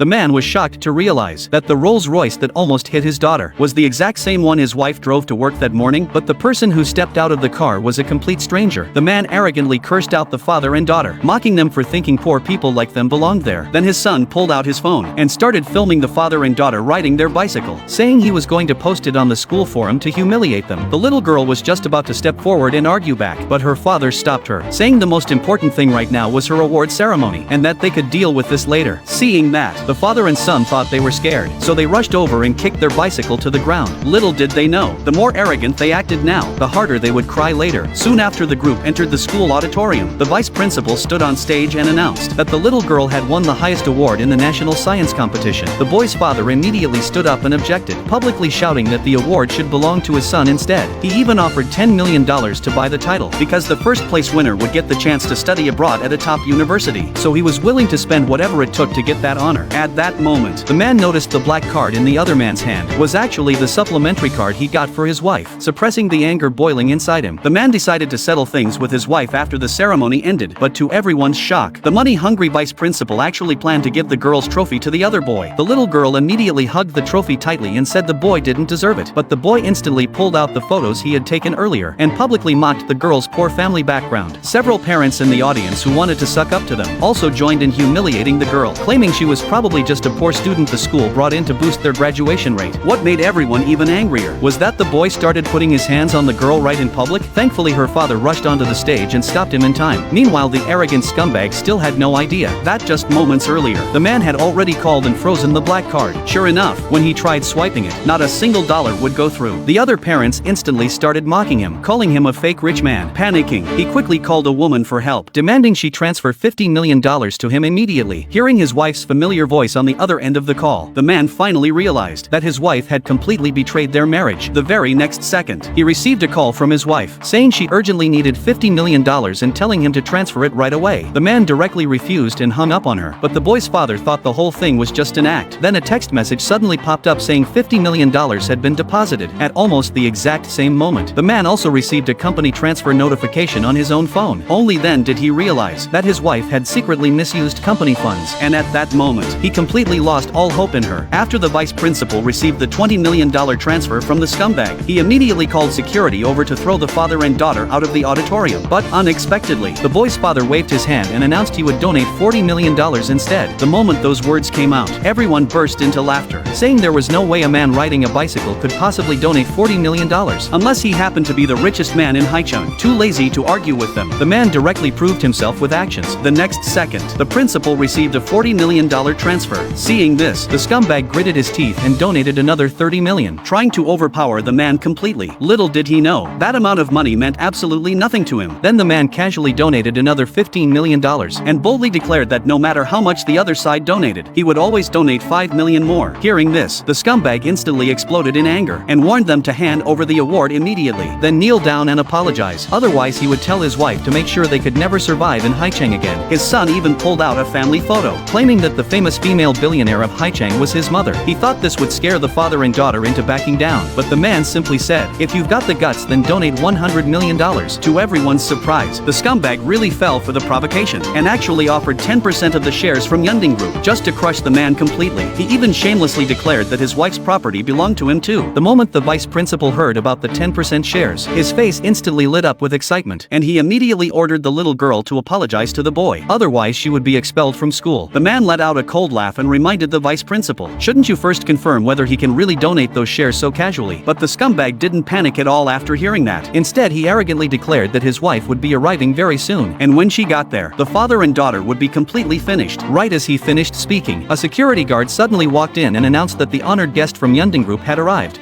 The man was shocked to realize that the Rolls-Royce that almost hit his daughter was the exact same one his wife drove to work that morning, but the person who stepped out of the car was a complete stranger. The man arrogantly cursed out the father and daughter, mocking them for thinking poor people like them belonged there. Then his son pulled out his phone and started filming the father and daughter riding their bicycle, saying he was going to post it on the school forum to humiliate them. The little girl was just about to step forward and argue back, but her father stopped her, saying the most important thing right now was her award ceremony, and that they could deal with this later. Seeing that, the father and son thought they were scared, so they rushed over and kicked their bicycle to the ground. Little did they know, the more arrogant they acted now, the harder they would cry later. Soon after the group entered the school auditorium, the vice principal stood on stage and announced that the little girl had won the highest award in the national science competition. The boy's father immediately stood up and objected, publicly shouting that the award should belong to his son instead. He even offered $10 million to buy the title, because the first place winner would get the chance to study abroad at a top university, so he was willing to spend whatever it took to get that honor. At that moment, the man noticed the black card in the other man's hand was actually the supplementary card he got for his wife, suppressing the anger boiling inside him. The man decided to settle things with his wife after the ceremony ended, but to everyone's shock, the money-hungry vice principal actually planned to give the girl's trophy to the other boy. The little girl immediately hugged the trophy tightly and said the boy didn't deserve it, but the boy instantly pulled out the photos he had taken earlier and publicly mocked the girl's poor family background. Several parents in the audience who wanted to suck up to them also joined in humiliating the girl, claiming she was probably just a poor student the school brought in to boost their graduation rate. What made everyone even angrier was that the boy started putting his hands on the girl right in public. Thankfully, her father rushed onto the stage and stopped him in time. Meanwhile, the arrogant scumbag still had no idea that just moments earlier, the man had already called and frozen the black card. Sure enough, when he tried swiping it, not a single dollar would go through. The other parents instantly started mocking him, calling him a fake rich man. Panicking, he quickly called a woman for help, demanding she transfer $50 million to him immediately. Hearing his wife's familiar voice on the other end of the call, the man finally realized that his wife had completely betrayed their marriage. The very next second, he received a call from his wife, saying she urgently needed $50 million and telling him to transfer it right away. The man directly refused and hung up on her, but the boy's father thought the whole thing was just an act. Then a text message suddenly popped up saying $50 million had been deposited. At almost the exact same moment, the man also received a company transfer notification on his own phone. Only then did he realize that his wife had secretly misused company funds, and at that moment, he completely lost all hope in her. After the vice principal received the $20 million transfer from the scumbag, he immediately called security over to throw the father and daughter out of the auditorium. But unexpectedly, the boy's father waved his hand and announced he would donate $40 million instead. The moment those words came out, everyone burst into laughter, saying there was no way a man riding a bicycle could possibly donate $40 million unless he happened to be the richest man in Haicheng. Too lazy to argue with them, the man directly proved himself with actions. The next second, the principal received a $40 million transfer. Seeing this, the scumbag gritted his teeth and donated another $30 million, trying to overpower the man completely. Little did he know, that amount of money meant absolutely nothing to him. Then the man casually donated another $15 million and boldly declared that no matter how much the other side donated, he would always donate $5 million more. Hearing this, the scumbag instantly exploded in anger and warned them to hand over the award immediately, then kneel down and apologize. Otherwise, he would tell his wife to make sure they could never survive in Haicheng again. His son even pulled out a family photo, claiming that the famous female billionaire of Haicheng was his mother. He thought this would scare the father and daughter into backing down, but the man simply said, "If you've got the guts, then donate $100 million. To everyone's surprise, the scumbag really fell for the provocation and actually offered 10% of the shares from Yunding Group just to crush the man completely. He even shamelessly declared that his wife's property belonged to him too. The moment the vice principal heard about the 10% shares, his face instantly lit up with excitement, and he immediately ordered the little girl to apologize to the boy, otherwise she would be expelled from school. The man let out a cold laugh and reminded the vice principal, "Shouldn't you first confirm whether he can really donate those shares so casually?" But the scumbag didn't panic at all after hearing that. Instead, he arrogantly declared that his wife would be arriving very soon, and when she got there, the father and daughter would be completely finished. Right as he finished speaking, a security guard suddenly walked in and announced that the honored guest from Yunding Group had arrived.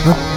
Huh?